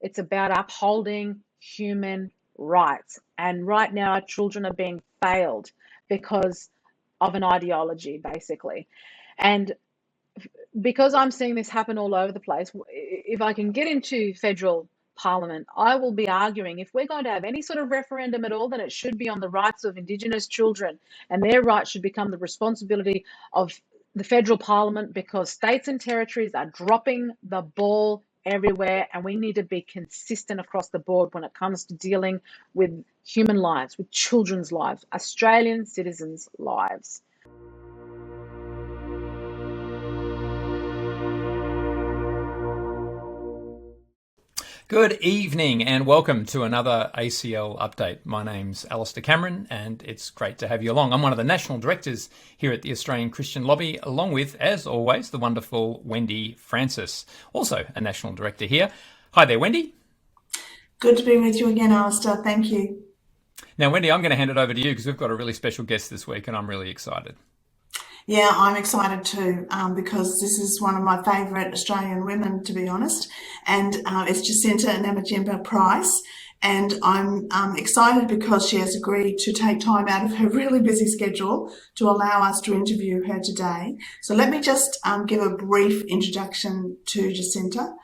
It's about upholding human rights. And right now, our children are being failed because of an ideology, basically. And because I'm seeing this happen all over the place, if I can get into federal parliament, I will be arguing if we're going to have any sort of referendum at all, then it should be on the rights of Indigenous children, and their rights should become the responsibility of the federal parliament, because states and territories are dropping the ball everywhere, and we need to be consistent across the board when it comes to dealing with human lives, with children's lives, Australian citizens' lives. Good evening and welcome to another ACL update. My name's Alister Cameron and it's great to have you along. I'm one of the national directors here at the Australian Christian Lobby, along with, as always, the wonderful Wendy Francis, also a national director here. Hi there, Wendy. Good to be with you again, Alister. Thank you. Now, Wendy, I'm going to hand it over to you because we've got a really special guest this week and I'm really excited. Yeah, I'm excited too, because this is one of my favourite Australian women, to be honest, and it's Jacinta Nampijinpa Price, and I'm excited because she has agreed to take time out of her really busy schedule to allow us to interview her today. So let me just give a brief introduction to Jacinta.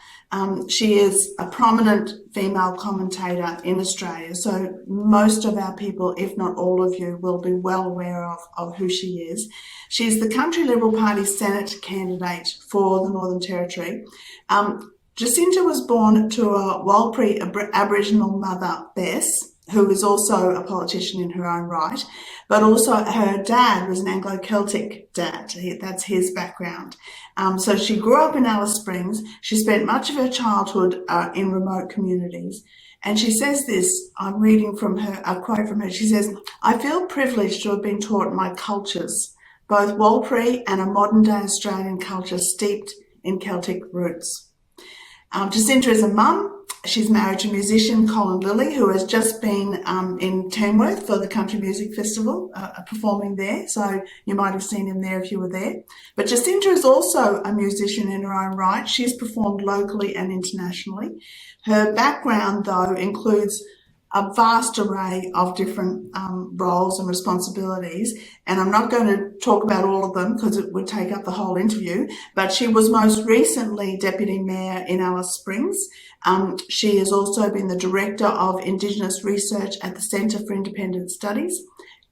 She is a prominent female commentator in Australia, so most of our people, if not all of you, will be well aware of who she is. She's the Country Liberal Party Senate candidate for the Northern Territory. Jacinta was born to a Warlpiri Aboriginal mother, Bess, who is also a politician in her own right, but also her dad was an Anglo-Celtic dad. That's his background. So she grew up in Alice Springs. She spent much of her childhood in remote communities. And she says this, I'm reading from her, a quote from her. She says, "I feel privileged to have been taught my cultures, both Warlpiri and a modern-day Australian culture steeped in Celtic roots." Jacinta is a mum. She's married to musician Colin Lilly, who has just been in Tamworth for the Country Music Festival, performing there. So you might have seen him there if you were there. But Jacinta is also a musician in her own right. She's performed locally and internationally. Her background, though, includes a vast array of different roles and responsibilities. And I'm not going to talk about all of them because it would take up the whole interview, but she was most recently Deputy Mayor in Alice Springs. She has also been the Director of Indigenous Research at the Centre for Independent Studies.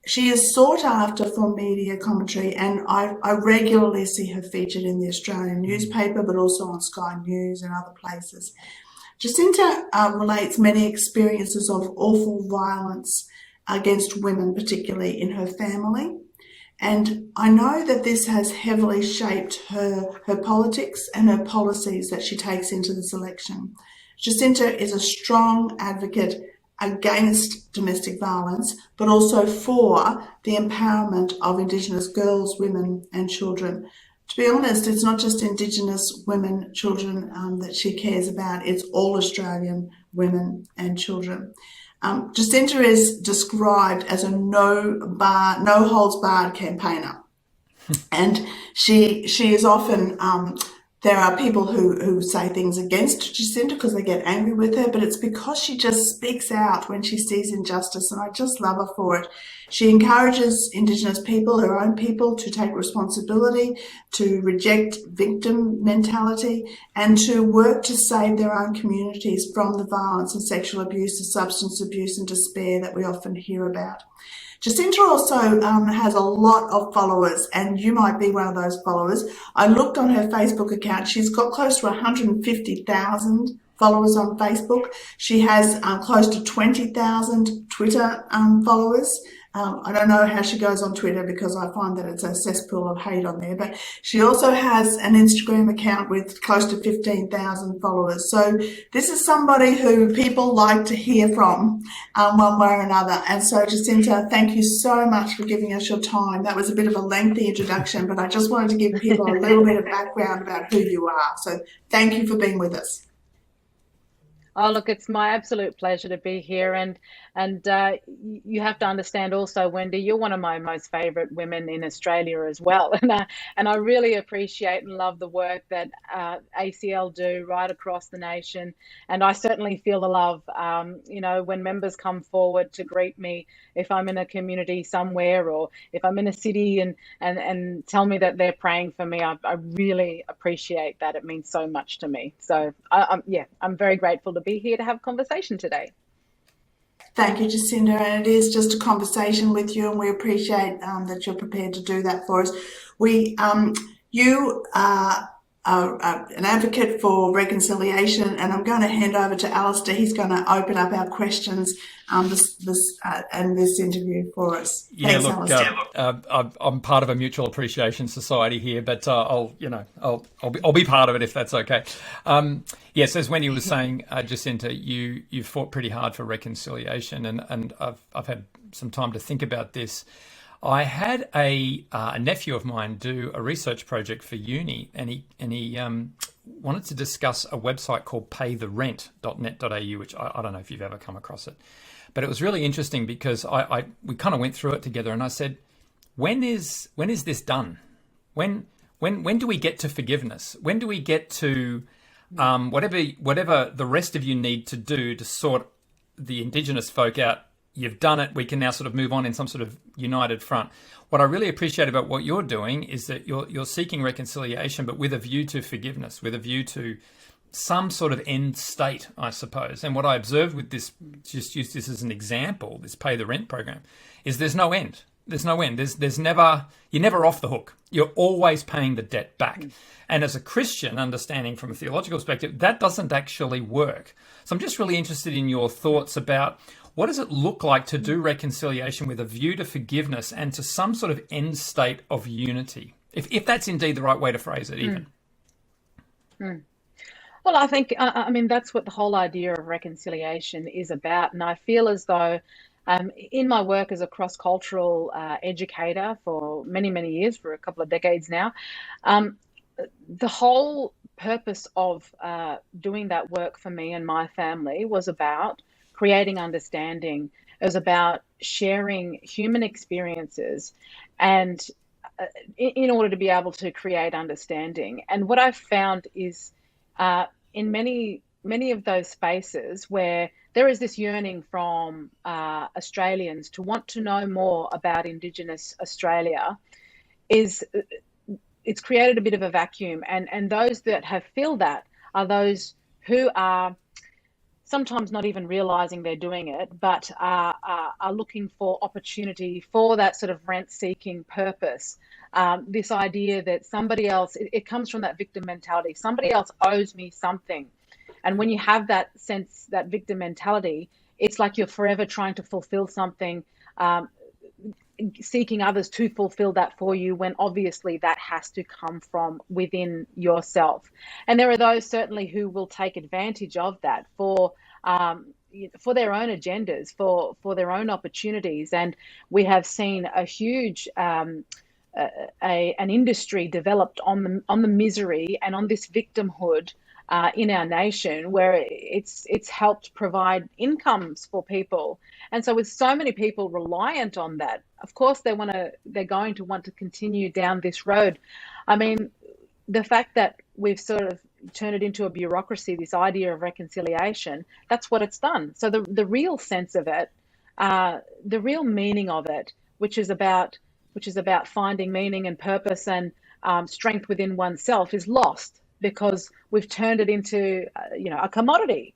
She is sought after for media commentary, and I regularly see her featured in the Australian newspaper, but also on Sky News and other places. Jacinta relates many experiences of awful violence against women, particularly in her family. And I know that this has heavily shaped her politics and her policies that she takes into this election. Jacinta is a strong advocate against domestic violence, but also for the empowerment of Indigenous girls, women and children. To be honest, it's not just Indigenous women, children that she cares about, it's all Australian women and children. Jacinta is described as a no holds barred campaigner. And she is often, there are people who say things against Jacinta because they get angry with her, but it's because she just speaks out when she sees injustice, and I just love her for it. She encourages Indigenous people, her own people, to take responsibility, to reject victim mentality, and to work to save their own communities from the violence and sexual abuse, the substance abuse and despair that we often hear about. Jacinta also has a lot of followers, and you might be one of those followers. I looked on her Facebook account. She's got close to 150,000 followers on Facebook. She has close to 20,000 Twitter followers. I don't know how she goes on Twitter because I find that it's a cesspool of hate on there, but she also has an Instagram account with close to 15,000 followers. So this is somebody who people like to hear from one way or another. And so Jacinta, thank you so much for giving us your time. That was a bit of a lengthy introduction, but I just wanted to give people a little bit of background about who you are. So thank you for being with us. Oh, look, it's my absolute pleasure to be here, and you have to understand also, Wendy, you're one of my most favourite women in Australia as well, and I really appreciate and love the work that ACL do right across the nation, and I certainly feel the love. When members come forward to greet me, if I'm in a community somewhere, or if I'm in a city, and tell me that they're praying for me, I really appreciate that. It means so much to me. So I'm very grateful to be here to have a conversation today. Thank you, Jacinta. And it is just a conversation with you, and we appreciate that you're prepared to do that for us. You are an advocate for reconciliation, and I'm going to hand over to Alister. He's going to open up our questions this interview for us. Yeah, Thanks, look, Alister. I'm part of a mutual appreciation society here, but I'll be part of it if that's okay. Yes, as Wendy was saying, Jacinta, you fought pretty hard for reconciliation, and I've had some time to think about this. I had a nephew of mine do a research project for uni, and he wanted to discuss a website called paytherent.net.au, which I don't know if you've ever come across it, but it was really interesting because we kind of went through it together, and I said, when is this done? When do we get to forgiveness? When do we get to whatever the rest of you need to do to sort the Indigenous folk out? You've done it. We can now sort of move on in some sort of united front. What I really appreciate about what you're doing is that you're seeking reconciliation, but with a view to forgiveness, with a view to some sort of end state, I suppose. And what I observed with this, just use this as an example, this Pay the Rent program, is there's no end. There's no end. There's never, you're never off the hook. You're always paying the debt back. And as a Christian, understanding from a theological perspective, that doesn't actually work. So I'm just really interested in your thoughts about what does it look like to do reconciliation with a view to forgiveness and to some sort of end state of unity, if that's indeed the right way to phrase it, even. Well, I think, that's what the whole idea of reconciliation is about. And I feel as though in my work as a cross-cultural educator for many, many years, for a couple of decades now, the whole purpose of doing that work for me and my family was about creating understanding. It was about sharing human experiences and in order to be able to create understanding. And what I've found is in many of those spaces where there is this yearning from Australians to want to know more about Indigenous Australia, it's created a bit of a vacuum. And those that have filled that are those who are sometimes not even realizing they're doing it, but are looking for opportunity for that sort of rent-seeking purpose. This idea that somebody else, it comes from that victim mentality. Somebody else owes me something. And when you have that sense, that victim mentality, it's like you're forever trying to fulfill something, seeking others to fulfill that for you, when obviously that has to come from within yourself. And there are those certainly who will take advantage of that for their own agendas, for their own opportunities. And we have seen a huge an industry developed on the misery and on this victimhood in our nation, where it's helped provide incomes for people. And so with so many people reliant on that, of course they're going to want to continue down this road. I mean, the fact that we've sort of turned it into a bureaucracy, this idea of reconciliation, that's what it's done. So the real sense of it, the real meaning of it, which is about finding meaning and purpose and strength within oneself, is lost, because we've turned it into a commodity.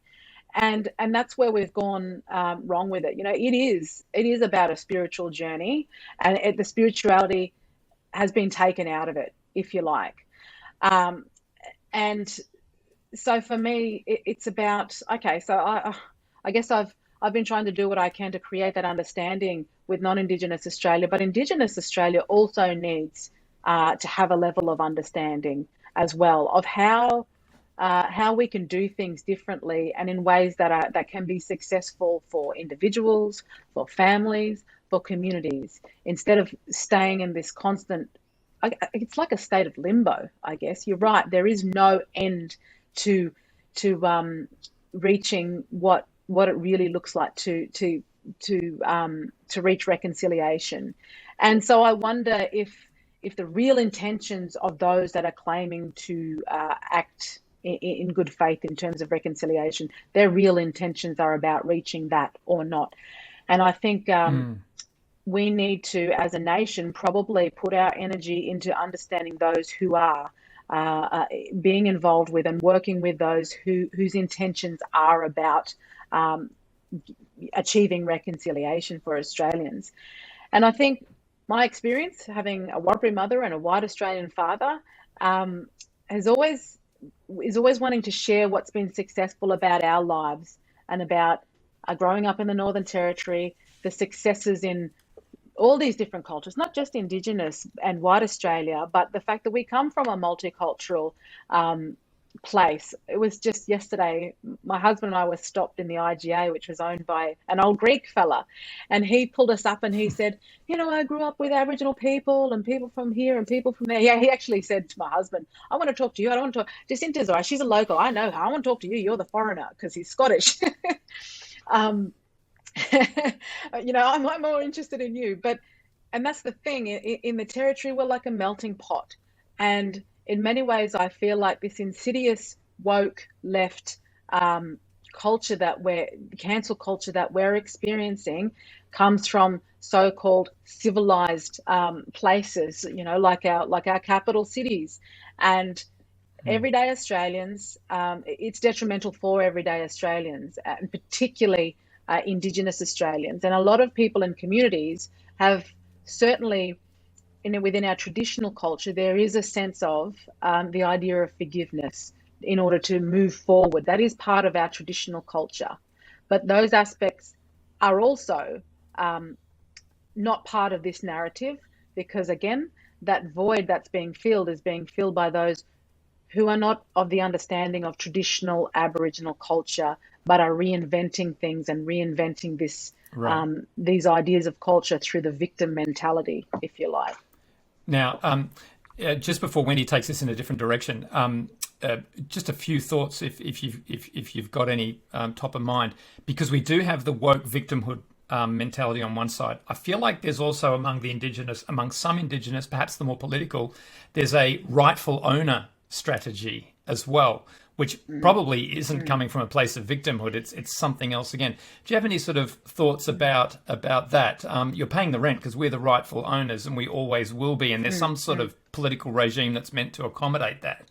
And that's where we've gone wrong with it. It is about a spiritual journey, and the spirituality has been taken out of it, if you like. And so for me, it's about, okay, so I guess I've been trying to do what I can to create that understanding with non-Indigenous Australia, but Indigenous Australia also needs to have a level of understanding as well of how we can do things differently and in ways that can be successful for individuals, for families, for communities, instead of staying in this constant, it's like a state of limbo, I guess. You're right. There is no end to reaching what it really looks like to reach reconciliation. And so I wonder if the real intentions of those that are claiming to act in good faith in terms of reconciliation, their real intentions are about reaching that or not. And I think we need to, as a nation, probably put our energy into understanding those who are being involved with and working with those whose intentions are about achieving reconciliation for Australians. And I think my experience, having a Warrabri mother and a white Australian father, is always wanting to share what's been successful about our lives and about growing up in the Northern Territory, the successes in all these different cultures, not just Indigenous and white Australia, but the fact that we come from a multicultural place. It was just yesterday, my husband and I were stopped in the IGA, which was owned by an old Greek fella, and he pulled us up and he said, I grew up with Aboriginal people and people from here and people from there. Yeah, he actually said to my husband, I want to talk to you. I don't want to talk. Jacinta's all right. She's a local. I know her. I want to talk to you. You're the foreigner, because he's Scottish. I'm more interested in you. And that's the thing, in the Territory, we're like a melting pot. And in many ways, I feel like this insidious woke left culture cancel culture that we're experiencing comes from so-called civilized places, like our capital cities. And everyday Australians, it's detrimental for everyday Australians, and particularly Indigenous Australians. And a lot of people in communities have certainly, within our traditional culture, there is a sense of the idea of forgiveness in order to move forward. That is part of our traditional culture. But those aspects are also not part of this narrative, because, again, that void that's being filled is being filled by those who are not of the understanding of traditional Aboriginal culture, but are reinventing things and reinventing this these ideas of culture through the victim mentality, if you like. Now, just before Wendy takes this in a different direction, just a few thoughts, if you've got any top of mind, because we do have the woke victimhood mentality on one side. I feel like there's also among some Indigenous, perhaps the more political, there's a rightful owner strategy as well, which probably isn't coming from a place of victimhood. It's something else again. Do you have any sort of thoughts about that? You're paying the rent because we're the rightful owners, and we always will be. And there's some sort of political regime that's meant to accommodate that.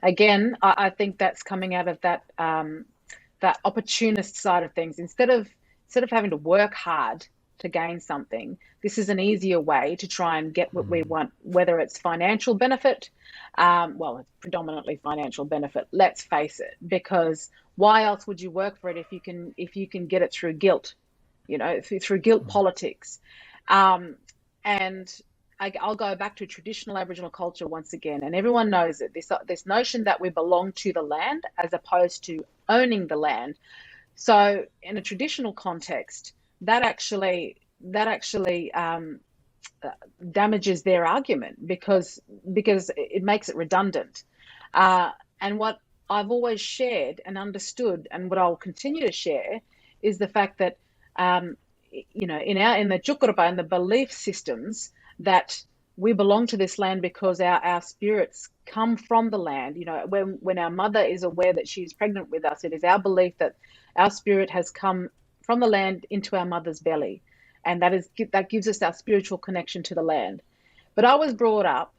Again, I think that's coming out of that opportunist side of things. Instead of having to work hard to gain something, this is an easier way to try and get what we want, whether it's financial benefit. It's predominantly financial benefit, let's face it, because why else would you work for it if you can get it through guilt, through guilt politics. And I'll go back to traditional Aboriginal culture once again, and everyone knows it, this notion that we belong to the land as opposed to owning the land. So in a traditional context, that actually damages their argument because it makes it redundant. And what I've always shared and understood, and what I'll continue to share, is the fact that in the Jukurapa and the belief systems, that we belong to this land because our spirits come from the land. When our mother is aware that she's pregnant with us, it is our belief that our spirit has come from the land into our mother's belly, and that gives us our spiritual connection to the land. But I was brought up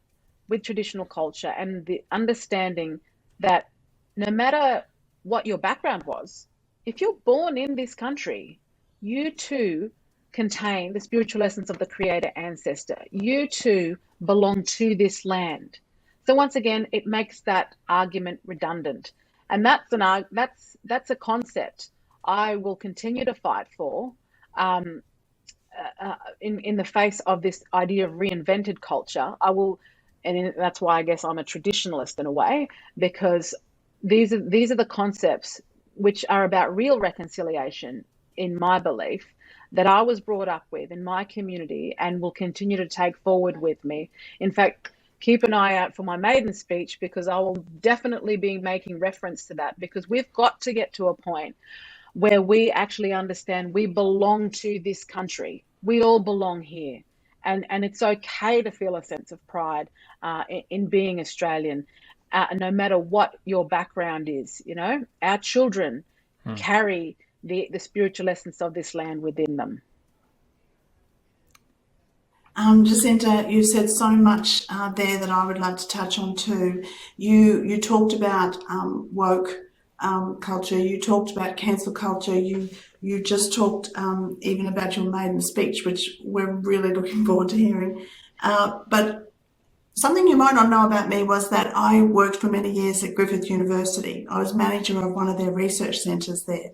with traditional culture and the understanding that no matter what your background was, if you're born in this country, you too contain the spiritual essence of the creator ancestor. You too belong to this land. So once again, it makes that argument redundant. And that's a concept I will continue to fight for in the face of this idea of reinvented culture. That's why I guess I'm a traditionalist in a way, because these are the concepts which are about real reconciliation, in my belief, that I was brought up with in my community and will continue to take forward with me. In fact, keep an eye out for my maiden speech, because I will definitely be making reference to that, because we've got to get to a point where we actually understand we belong to this country. We all belong here. And it's okay to feel a sense of pride in being Australian, no matter what your background is. You know, our children carry the spiritual essence of this land within them. Jacinta, you said so much there that I would like to touch on too. You talked about woke culture. You talked about cancel culture. You just talked even about your maiden speech, which we're really looking forward to hearing. But something you might not know about me was that I worked for many years at Griffith University. I was manager of one of their research centres there.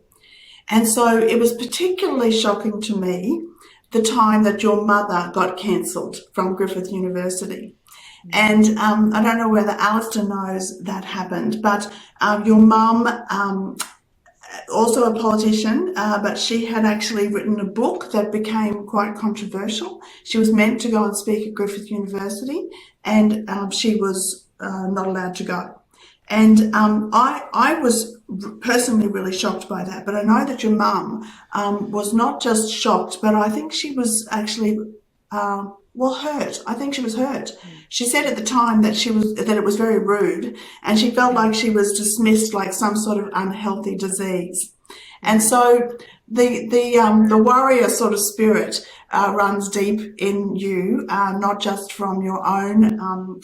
And so it was particularly shocking to me the time that your mother got cancelled from Griffith University. And I don't know whether Alister knows that happened, but your mum, also a politician, but she had actually written a book that became quite controversial. She was meant to go and speak at Griffith University, and she was not allowed to go. And I was personally really shocked by that. But I know that your mum was not just shocked, but I think she was actually hurt. I think she was hurt. She said at the time that it was very rude, and she felt like she was dismissed like some sort of unhealthy disease. And so the warrior sort of spirit runs deep in you, not just from your own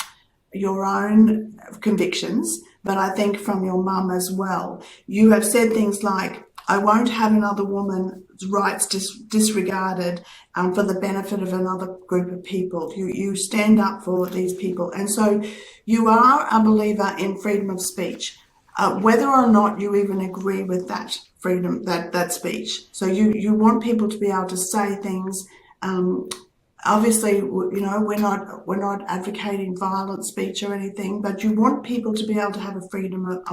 convictions, but I think from your mum as well. You have said things like, I won't have another woman's rights disregarded for the benefit of another group of people. You stand up for these people. And so you are a believer in freedom of speech, whether or not you even agree with that freedom, that speech. So you want people to be able to say things. Obviously, you know, we're not advocating violent speech or anything, but you want people to be able to have a freedom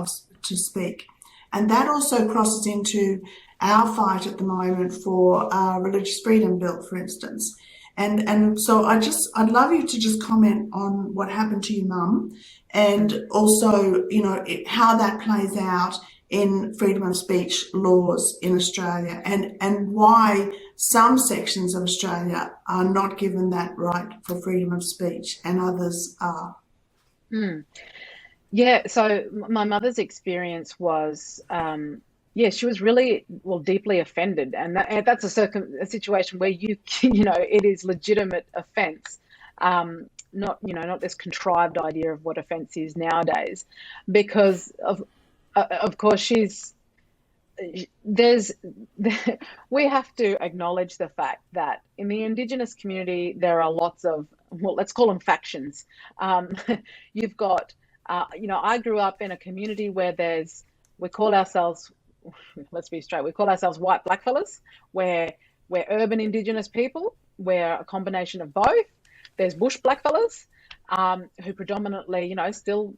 to speak. And that also crosses into our fight at the moment for religious freedom bill, for instance. And so I'd love you to just comment on what happened to your mum, and also, you know, how that plays out in freedom of speech laws in Australia, and why some sections of Australia are not given that right for freedom of speech and others are. Yeah, so my mother's experience was, she was really, deeply offended, and that's a situation where it is legitimate offence, not this contrived idea of what offence is nowadays, because of course we have to acknowledge the fact that in the Indigenous community there are lots of, let's call them factions. You've got, I grew up in a community where we call ourselves, let's be straight, we call ourselves white blackfellas, where we're urban Indigenous people. We're a combination of both. There's bush blackfellas, who predominantly, still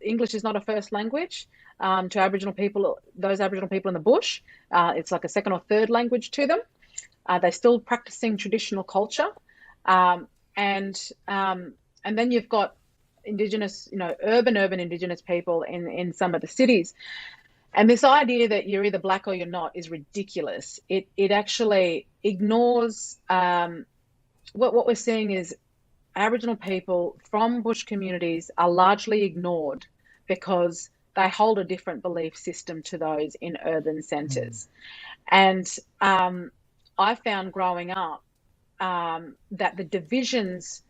English is not a first language to Aboriginal people. Those Aboriginal people in the bush, it's like a second or third language to them. They're still practicing traditional culture, and then you've got Indigenous, urban Indigenous people in some of the cities. And this idea that you're either black or you're not is ridiculous. It actually ignores what we're seeing is Aboriginal people from bush communities are largely ignored because they hold a different belief system to those in urban centres. And I found growing up that the divisions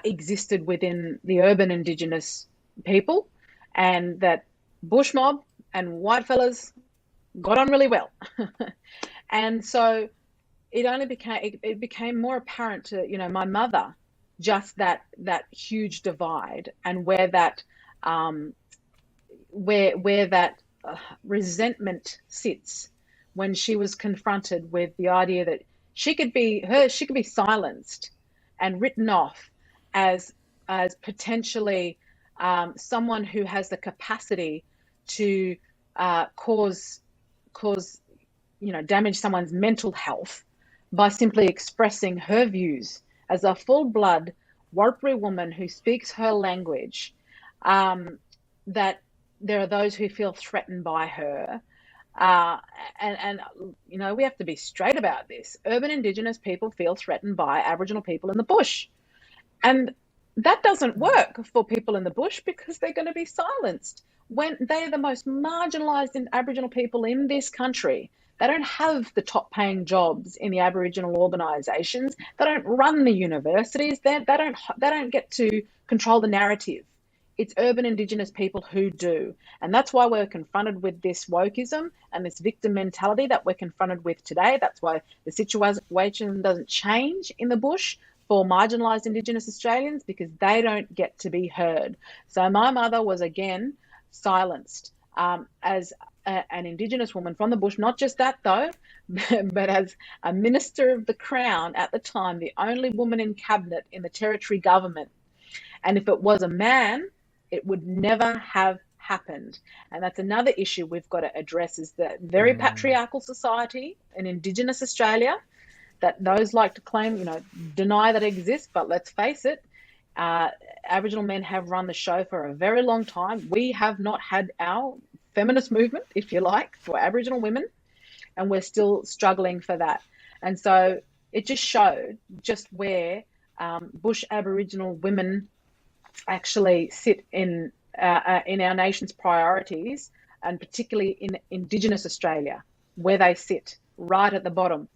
existed within the urban Indigenous people, and that bush mob and white fellas got on really well. And so it became more apparent to my mother, just that huge divide, and where that resentment sits when she was confronted with the idea that she could be silenced and written off as potentially someone who has the capacity to cause damage someone's mental health by simply expressing her views as a full-blood Warlpiri woman who speaks her language, that there are those who feel threatened by her. And we have to be straight about this. Urban Indigenous people feel threatened by Aboriginal people in the bush. And that doesn't work for people in the bush because they're going to be silenced when they're the most marginalised Aboriginal people in this country. They don't have the top paying jobs in the Aboriginal organisations. They don't run the universities. They don't get to control the narrative. It's urban Indigenous people who do. And that's why we're confronted with this wokeism and this victim mentality that we're confronted with today. That's why the situation doesn't change in the bush for marginalised Indigenous Australians, because they don't get to be heard. So my mother was again silenced as an Indigenous woman from the bush. Not just that though, but as a Minister of the Crown at the time, the only woman in cabinet in the Territory government. And if it was a man, it would never have happened. And that's another issue we've got to address, is the very patriarchal society in Indigenous Australia that those like to claim, deny that exists. But let's face it, Aboriginal men have run the show for a very long time. We have not had our feminist movement, if you like, for Aboriginal women, and we're still struggling for that. And so it just showed just where bush Aboriginal women actually sit in our nation's priorities, and particularly in Indigenous Australia, where they sit right at the bottom.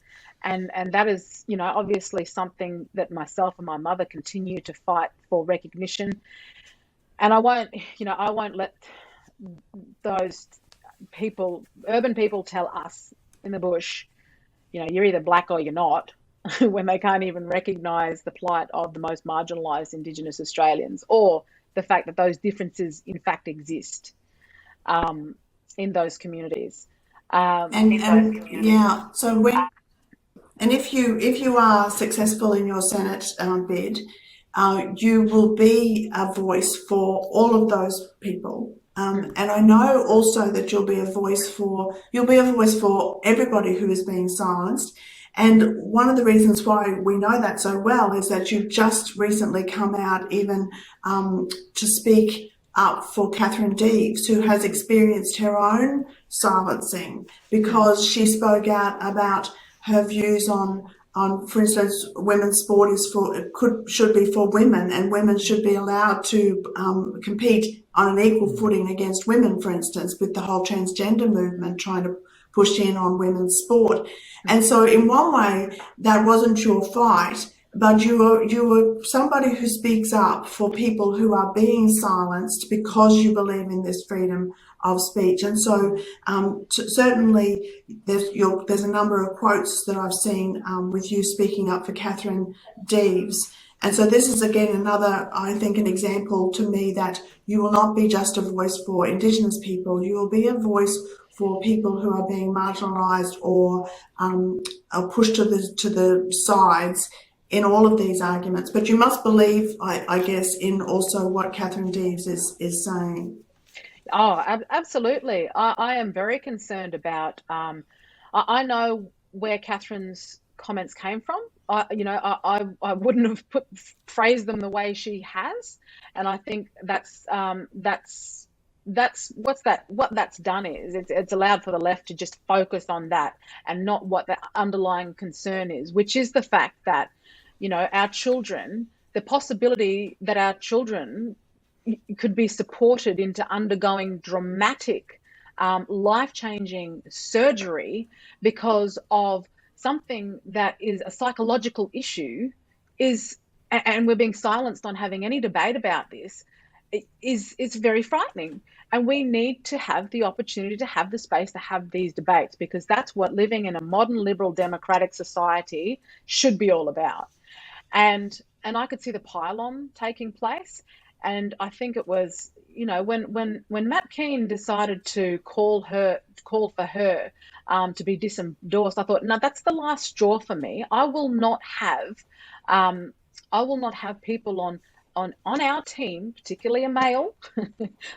And that is, obviously something that myself and my mother continue to fight for recognition. And I won't let those people, urban people, tell us in the bush, you're either black or you're not, when they can't even recognise the plight of the most marginalised Indigenous Australians, or the fact that those differences in fact exist in those communities. So if you are successful in your Senate bid, you will be a voice for all of those people. And I know also that you'll be a voice for everybody who is being silenced. And one of the reasons why we know that so well is that you've just recently come out even to speak up for Catherine Deves, who has experienced her own silencing because she spoke out about her views on, for instance, women's sport should be for women, and women should be allowed to compete on an equal footing against women, for instance, with the whole transgender movement trying to push in on women's sport. And so in one way, that wasn't your fight, but you were somebody who speaks up for people who are being silenced because you believe in this freedom of speech. And so certainly there's a number of quotes that I've seen with you speaking up for Catherine Deves. And so this is again another, I think, an example to me that you will not be just a voice for Indigenous people, you will be a voice for people who are being marginalised or pushed to the sides in all of these arguments. But you must believe, I guess, in also what Catherine Deves is saying. Oh, absolutely. I am very concerned about, I know where Catherine's comments came from. I wouldn't have phrased them the way she has. And I think that's what that's done is it's allowed for the left to just focus on that and not what the underlying concern is, which is the fact that, our children, the possibility that our children could be supported into undergoing dramatic, life-changing surgery because of something that is a psychological issue and we're being silenced on having any debate about this, is very frightening. And we need to have the opportunity to have the space to have these debates, because that's what living in a modern liberal democratic society should be all about. And I could see the pile-on taking place. And I think it was, when Matt Keane decided to call for her to be disendorsed, I thought, no, that's the last straw for me. I will not have people on our team, particularly a male,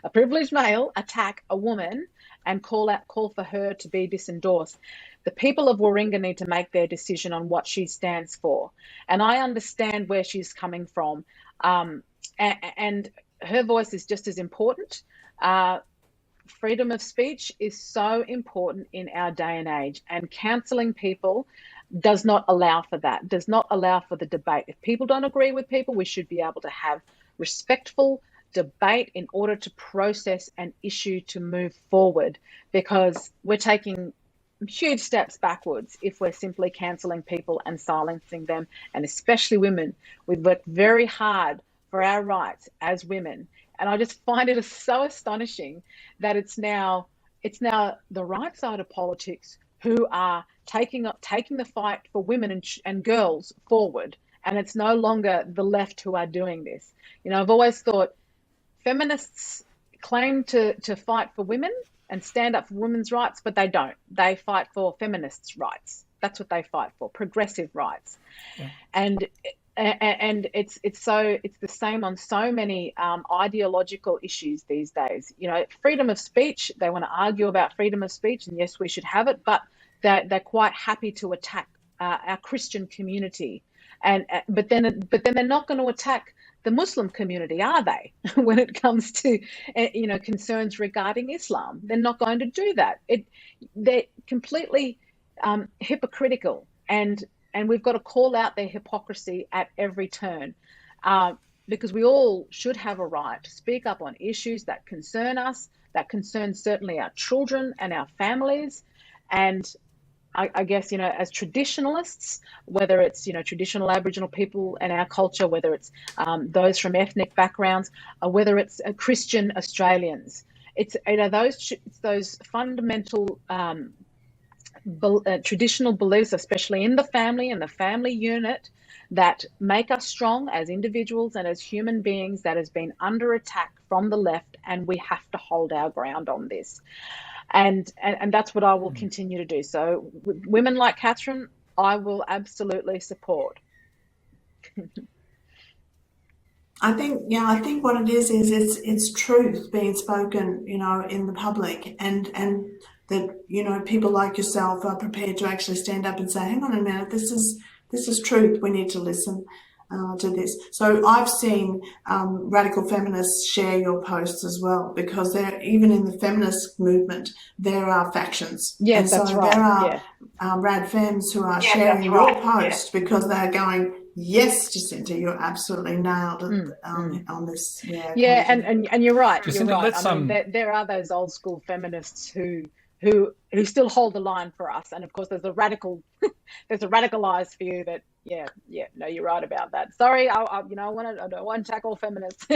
a privileged male, attack a woman and call for her to be disendorsed. The people of Warringah need to make their decision on what she stands for. And I understand where she's coming from. And her voice is just as important. Freedom of speech is so important in our day and age, and cancelling people does not allow for that, does not allow for the debate. If people don't agree with people, we should be able to have respectful debate in order to process an issue to move forward, because we're taking huge steps backwards if we're simply cancelling people and silencing them, and especially women. We've worked very hard for our rights as women, and I just find it so astonishing that it's now the right side of politics who are taking the fight for women and girls forward, and it's no longer the left who are doing this. I've always thought feminists claim to fight for women and stand up for women's rights, but they don't. They fight for feminists' rights. That's what they fight for, progressive rights. Yeah. And it's the same on so many ideological issues these days. Freedom of speech, they want to argue about freedom of speech, and yes, we should have it, but they're quite happy to attack our Christian community, but then they're not going to attack the Muslim community, are they? When it comes to concerns regarding Islam, they're not going to do that. They're completely hypocritical, and we've got to call out their hypocrisy at every turn, because we all should have a right to speak up on issues that concern us, that concern certainly our children and our families. And I guess, as traditionalists, whether it's, traditional Aboriginal people in our culture, whether it's those from ethnic backgrounds, or whether it's Christian Australians, it's those fundamental traditional beliefs, especially in the family and the family unit, that make us strong as individuals and as human beings, that has been under attack from the left, and we have to hold our ground on this. And that's what I will continue to do. So women like Catherine, I will absolutely support. I think what it is it's truth being spoken, in the public, and that, people like yourself are prepared to actually stand up and say, hang on a minute, this is truth. We need to listen to this. So I've seen radical feminists share your posts as well, because they're, even in the feminist movement, there are factions. Yes, and that's so right. There are rad femmes who are sharing your post because they're going, yes, Jacinta, you're absolutely nailed on this. Yeah, and you're right. Jacinta, you're right. There are those old school feminists who still hold the line for us, and of course there's a radicalized view that no, you're right about that. Sorry, I don't want to tackle feminists.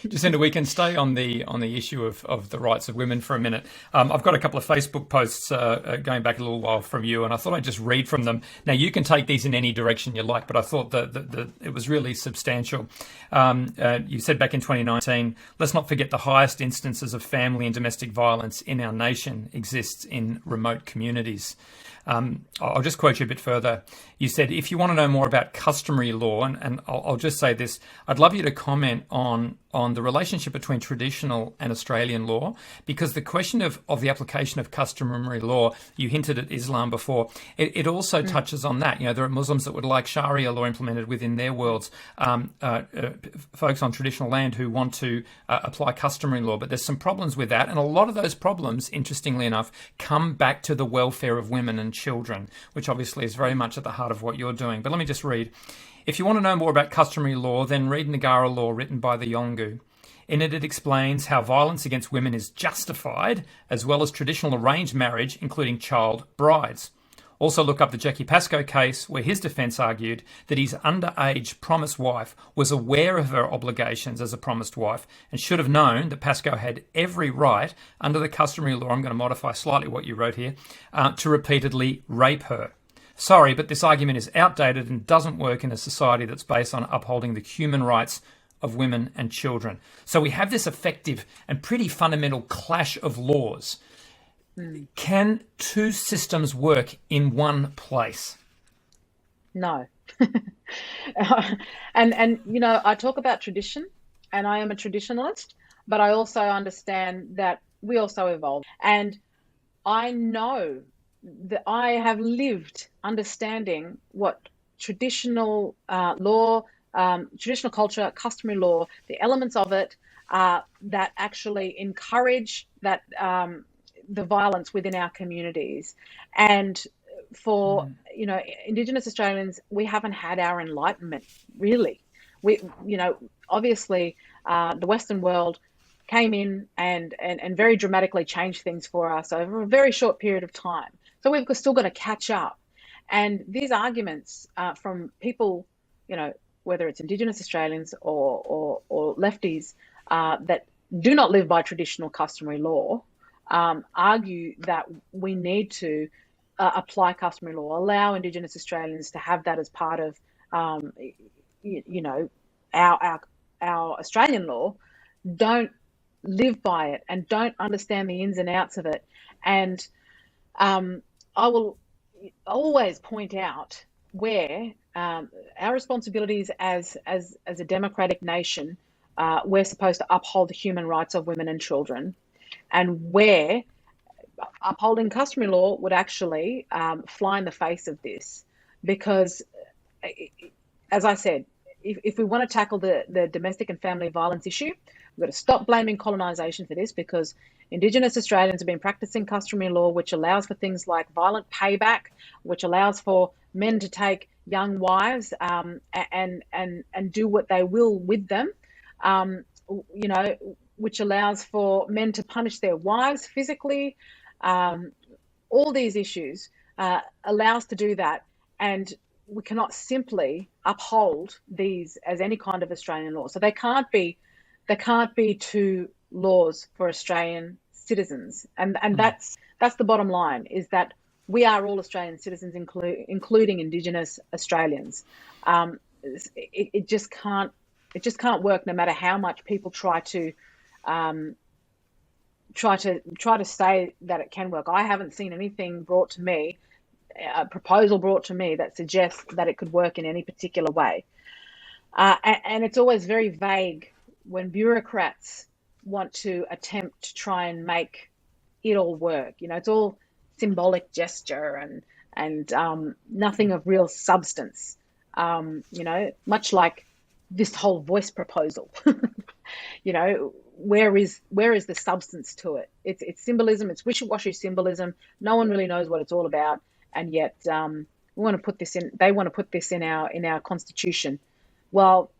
Jacinta, we can stay on the issue of the rights of women for a minute. I've got a couple of Facebook posts going back a little while from you, and I thought I'd just read from them. Now, you can take these in any direction you like, but I thought that it was really substantial. You said back in 2019, let's not forget the highest instances of family and domestic violence in our nation exists in remote communities. I'll just quote you a bit further. You said, if you want to know more about customary law, and I'll just say this, I'd love you to comment on the relationship between traditional and Australian law, because the question of the application of customary law, you hinted at Islam before, it also touches on that. There are Muslims that would like Sharia law implemented within their worlds, folks on traditional land who want to apply customary law, but there's some problems with that, and a lot of those problems, interestingly enough, come back to the welfare of women and children, which obviously is very much at the heart of what you're doing. But let me just read. If you want to know more about customary law, then read Negara Law, written by the Yolngu. In it explains how violence against women is justified, as well as traditional arranged marriage, including child brides. Also look up the Jackie Pascoe case, where his defence argued that his underage promised wife was aware of her obligations as a promised wife and should have known that Pascoe had every right, under the customary law, I'm going to modify slightly what you wrote here, to repeatedly rape her. Sorry, but this argument is outdated and doesn't work in a society that's based on upholding the human rights of women and children. So we have this effective and pretty fundamental clash of laws. Can two systems work in one place? No. And I talk about tradition, and I am a traditionalist. but I also understand that we also evolve. And I know that I have lived understanding what traditional law, traditional culture, customary law, the elements of it that actually encourage that the violence within our communities. And for Indigenous Australians, we haven't had our enlightenment really. We obviously the Western world came in and very dramatically changed things for us over a very short period of time. So we've still got to catch up. And these arguments from people, whether it's Indigenous Australians or lefties that do not live by traditional customary law, argue that we need to apply customary law, allow Indigenous Australians to have that as part of, our Australian law, don't live by it and don't understand the ins and outs of it. And I will always point out where our responsibilities as a democratic nation, we're supposed to uphold the human rights of women and children, and where upholding customary law would actually fly in the face of this. Because, as I said, if we want to tackle the domestic and family violence issue, we've got to stop blaming colonisation for this, because Indigenous Australians have been practicing customary law, which allows for things like violent payback, which allows for men to take young wives and do what they will with them, which allows for men to punish their wives physically. All these issues allow us to do that, and we cannot simply uphold these as any kind of Australian law. So there can't be two laws for Australian citizens, and that's the bottom line, is that we are all Australian citizens, including Indigenous Australians. It just can't work, no matter how much people try to say that it can work. I haven't seen anything brought to me, a proposal brought to me, that suggests that it could work in any particular way. And it's always very vague when bureaucrats want to attempt to try and make it all work. It's all symbolic gesture and nothing of real substance. Much like this whole voice proposal. Where is the substance to it? It's symbolism. It's wishy-washy symbolism. No one really knows what it's all about, and yet we want to put this in. They want to put this in our constitution. Well,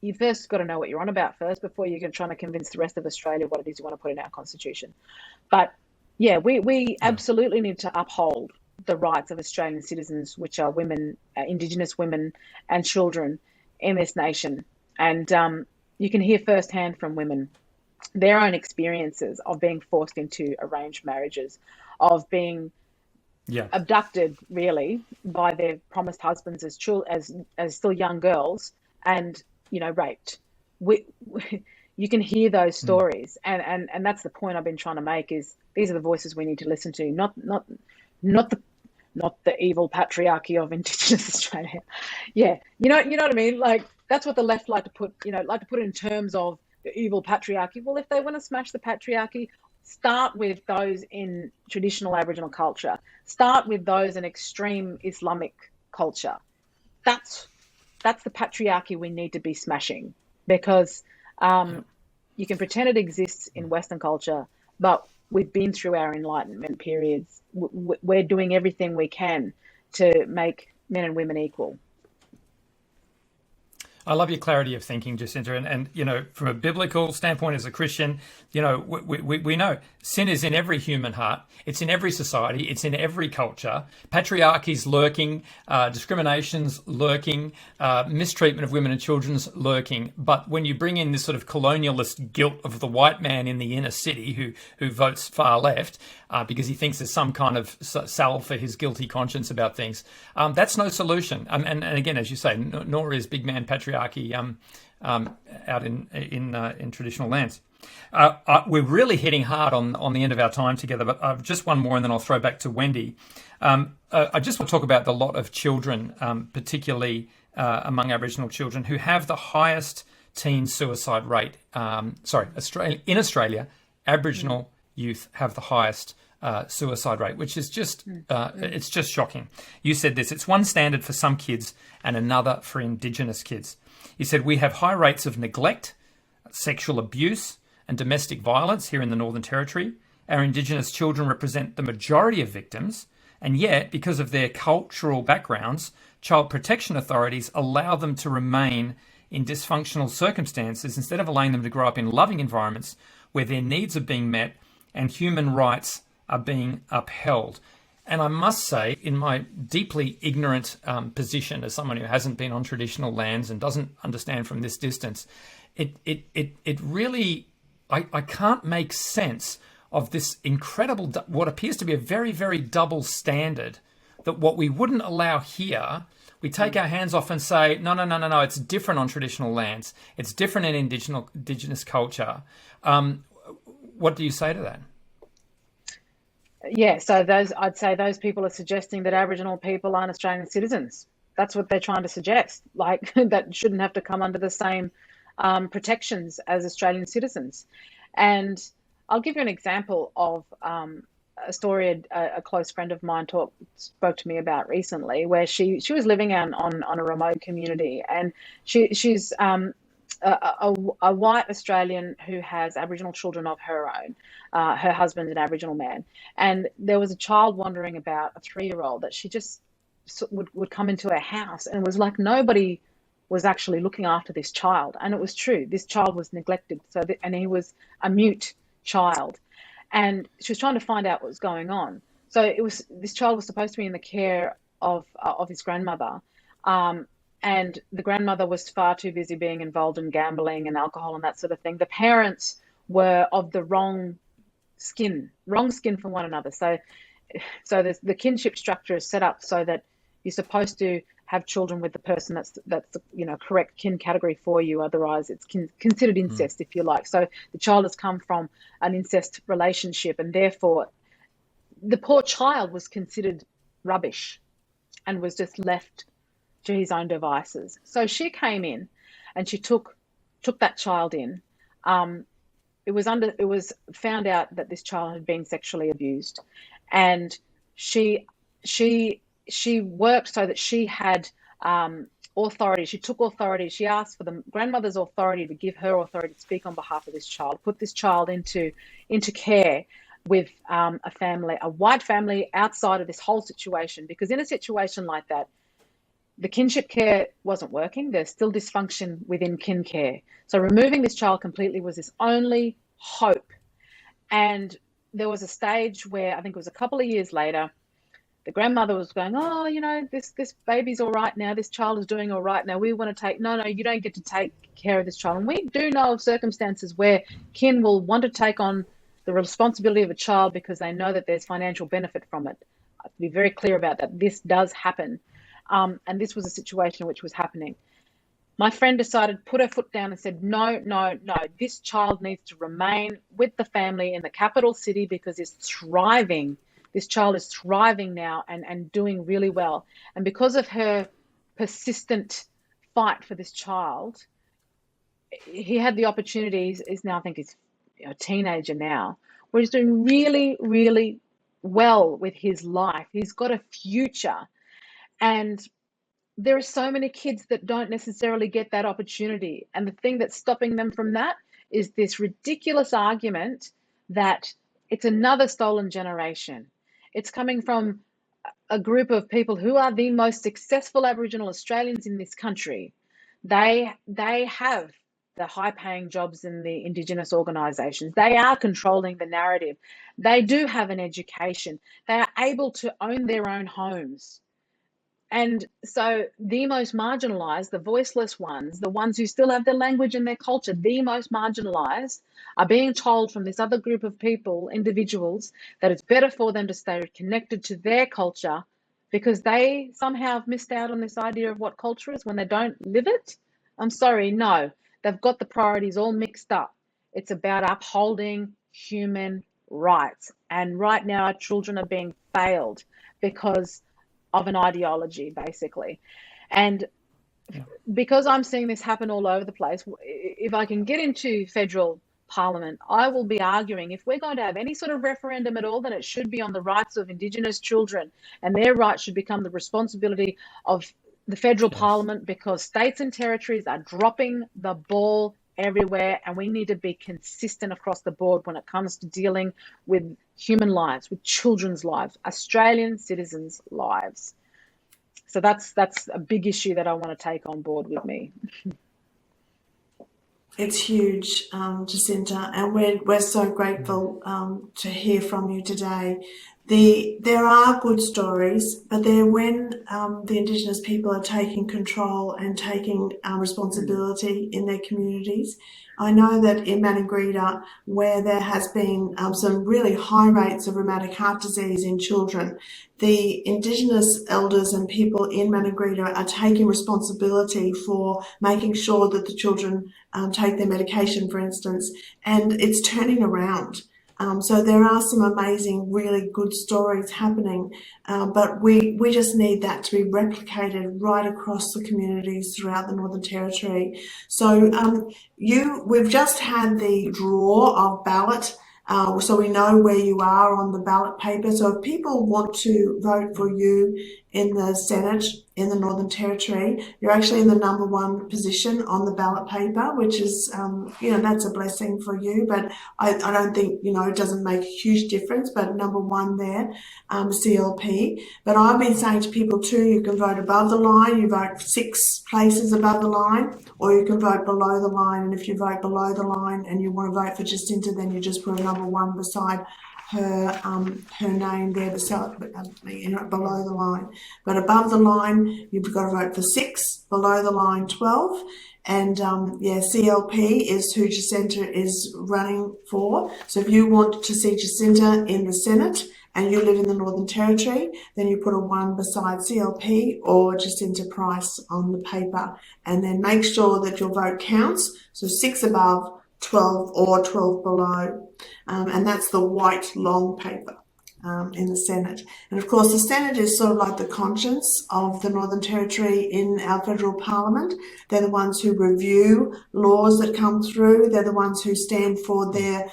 you first got to know what you're on about first before you can try to convince the rest of Australia what it is you want to put in our constitution. But yeah, we absolutely need to uphold the rights of Australian citizens, which are women, Indigenous women and children in this nation. And you can hear firsthand from women their own experiences of being forced into arranged marriages, of being abducted, really, by their promised husbands as still young girls, and raped. You can hear those stories, and that's the point I've been trying to make. Is these are the voices we need to listen to, not the evil patriarchy of Indigenous Australia. Yeah, you know what I mean. Like, that's what the left like to put it in terms of the evil patriarchy. Well, if they want to smash the patriarchy, start with those in traditional Aboriginal culture. Start with those in extreme Islamic culture. That's the patriarchy we need to be smashing, because you can pretend it exists in Western culture, but we've been through our Enlightenment periods. We're doing everything we can to make men and women equal. I love your clarity of thinking, Jacinta. And from a biblical standpoint, as a Christian, we know sin is in every human heart. It's in every society. It's in every culture. Patriarchy's lurking, discrimination's lurking, mistreatment of women and children's lurking. But when you bring in this sort of colonialist guilt of the white man in the inner city who votes far left because he thinks there's some kind of salve for his guilty conscience about things, that's no solution. And again, as you say, nor is big man patriarchy out in traditional lands. We're really hitting hard on the end of our time together, but just one more and then I'll throw back to Wendy. I just want to talk about the lot of children, particularly among Aboriginal children, who have the highest teen suicide rate. In Australia, Aboriginal youth have the highest suicide rate, which is just it's just shocking. You said this: it's one standard for some kids and another for Indigenous kids. You said we have high rates of neglect, sexual abuse, and domestic violence here in the Northern Territory. Our Indigenous children represent the majority of victims, and yet, because of their cultural backgrounds, child protection authorities allow them to remain in dysfunctional circumstances instead of allowing them to grow up in loving environments where their needs are being met and human rights are being upheld. And I must say, in my deeply ignorant position as someone who hasn't been on traditional lands and doesn't understand from this distance, it really, I can't make sense of this incredible, what appears to be a very, very double standard, that what we wouldn't allow here, we take our hands off and say, no, it's different on traditional lands. It's different in Indigenous culture. What do you say to that? Yeah, so I'd say those people are suggesting that Aboriginal people aren't Australian citizens. That's what they're trying to suggest, like that shouldn't have to come under the same protections as Australian citizens. And I'll give you an example of a story a close friend of mine spoke to me about recently, where she was living on a remote community, and she's a white Australian who has Aboriginal children of her own. Her husband's an Aboriginal man, and there was a child wandering about, a 3-year-old, that she just would come into her house, and it was like nobody was actually looking after this child. And it was true, this child was neglected, and he was a mute child, and she was trying to find out what was going on. So this child was supposed to be in the care of his grandmother, and the grandmother was far too busy being involved in gambling and alcohol and that sort of thing. The parents were of the wrong skin for one another. So the kinship structure is set up so that you're supposed to have children with the person that's the correct kin category for you. Otherwise, it's considered incest, if you like. So the child has come from an incest relationship, and therefore the poor child was considered rubbish and was just left to his own devices. So she came in and she took that child in. It was found out that this child had been sexually abused, and she worked so that she had authority. She took authority. She asked for the grandmother's authority to give her authority to speak on behalf of this child, put this child into care with a white family outside of this whole situation. Because in a situation like that, the kinship care wasn't working. There's still dysfunction within kin care. So removing this child completely was his only hope. And there was a stage where, I think it was a couple of years later, the grandmother was going, this baby's all right now. This child is doing all right now. We want to no, you don't get to take care of this child. And we do know of circumstances where kin will want to take on the responsibility of a child because they know that there's financial benefit from it. I have to be very clear about that. This does happen. And this was a situation which was happening. My friend decided, put her foot down and said, no, this child needs to remain with the family in the capital city because it's thriving. This child is thriving now and doing really well. And because of her persistent fight for this child, he had the opportunities. He's now, I think he's a teenager now, where he's doing really, really well with his life. He's got a future. And there are so many kids that don't necessarily get that opportunity. And the thing that's stopping them from that is this ridiculous argument that it's another stolen generation. It's coming from a group of people who are the most successful Aboriginal Australians in this country. They have the high-paying jobs in the Indigenous organisations. They are controlling the narrative. They do have an education. They are able to own their own homes. And so the most marginalised, the voiceless ones, the ones who still have their language and their culture, the most marginalised, are being told from this other group of people, individuals, that it's better for them to stay connected to their culture because they somehow have missed out on this idea of what culture is when they don't live it. I'm sorry, no. They've got the priorities all mixed up. It's about upholding human rights. And right now, our children are being failed because of an ideology, basically. And because I'm seeing this happen all over the place, if I can get into federal Parliament, I will be arguing if we're going to have any sort of referendum at all, then it should be on the rights of Indigenous children, and their rights should become the responsibility of the federal Parliament, because states and territories are dropping the ball everywhere, and we need to be consistent across the board when it comes to dealing with human lives, with children's lives, Australian citizens' lives. So that's a big issue that I want to take on board with me. It's huge, Jacinta, and we're so grateful to hear from you today. There are good stories, but they're when the Indigenous people are taking control and taking responsibility in their communities. I know that in Maningrida, where there has been some really high rates of rheumatic heart disease in children, the Indigenous elders and people in Maningrida are taking responsibility for making sure that the children take their medication, for instance, and it's turning around. So there are some amazing, really good stories happening, but we just need that to be replicated right across the communities throughout the Northern Territory. So we've just had the draw of ballot, so we know where you are on the ballot paper. So if people want to vote for you in the Senate in the Northern Territory, you're actually in the number 1 position on the ballot paper, which is, that's a blessing for you. But I don't think, it doesn't make a huge difference, but number 1 there, CLP. But I've been saying to people too, you can vote above the line, you vote 6 places above the line, or you can vote below the line. And if you vote below the line and you want to vote for Jacinta, then you just put a number 1 beside her name there below the line. But above the line, you've got to vote for 6, below the line 12. And CLP is who Jacinta is running for. So if you want to see Jacinta in the Senate and you live in the Northern Territory, then you put a 1 beside CLP or Jacinta Price on the paper, and then make sure that your vote counts. So 6 above, 12 or 12 below, and that's the white long paper in the Senate. And of course the Senate is sort of like the conscience of the Northern Territory in our federal Parliament. They're the ones who review laws that come through. They're the ones who stand for their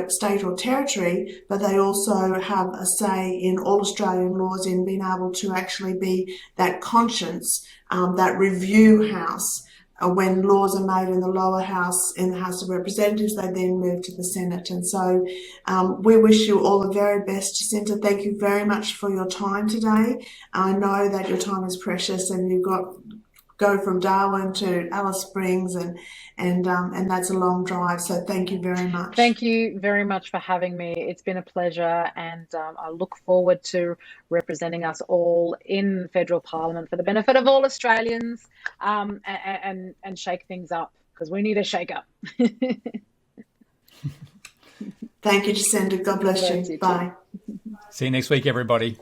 state or territory, but they also have a say in all Australian laws, in being able to actually be that conscience, that review house. When laws are made in the lower house, in the House of Representatives, they then move to the Senate. And so we wish you all the very best, Jacinta. Thank you very much for your time today. I know that your time is precious, and you've got go from Darwin to Alice Springs, and that's a long drive. So thank you very much. Thank you very much for having me. It's been a pleasure, and I look forward to representing us all in federal Parliament for the benefit of all Australians, and shake things up, because we need a shake up. Thank you, Jacinta. God bless you. Bye. See you next week, everybody.